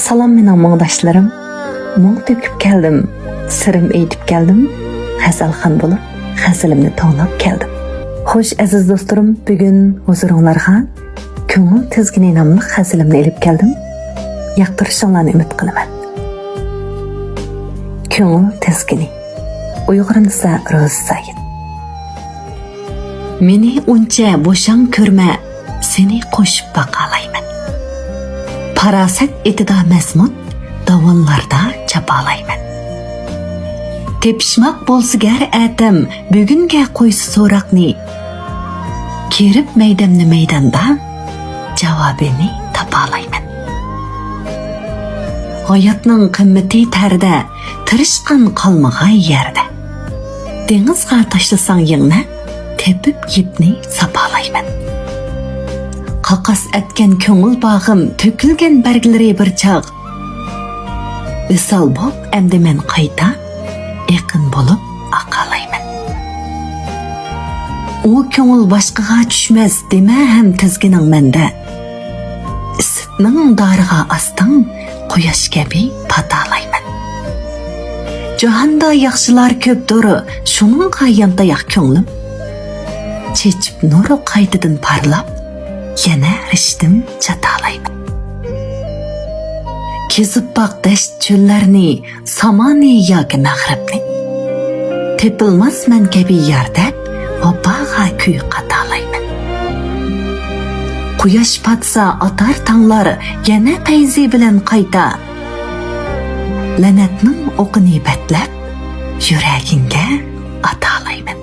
Salam mening muңdaşlarım. Muң töküp keldim, sırım eytip keldim. Hasalxon bo'lib, hasalimni tonglab keldim. Xo'sh aziz do'stlarim, bugun huzuringizga ko'ngil tizgini nomli hasalimni elib keldim. Yoqtirishinglarni umid qilaman. Ko'ngil tizgini. Uyg'urcha Ro'z Said. Meni uncha bo'shang ko'rma, seni qo'shib baqalayman. Parasat etida masmut, davonlarda chapalayman. Tepishmoq bo'lsigar atam, bugunga qo'ysi so'roqni. Kerib maydamni maydonda, javobini topalayman. Hayotning qimmati tarda, tirishqan qolmag'ay yerda. Dengizga tashlasang yingni, tepib yipni sapalayman. Qaqas etken ko'ngil bağım, tökülgen bergleri bir çağ. Visal bop, emdi men qayta, eqin bolup aqalayman. O ko'ngil boshqaga tushmas dema ham tizgining menda. Isitning dariga astang, quyosh kabi patalayman. Jahonda yaxshilar ko'pdir, shuningga yontayoq ko'nglim. Chechib nuri qaytadan parlab, yana rishtim chatalayman. Kezib baq dasht cho'llarni, samoni yoki mag'ribni. Tepilmas men kabi yerda vabaga kuy qatalayman. Quyosh patsa atar tanglar yana qayzi bilan qayta. Lanatning o'qini batlab, yuragingga atalayman.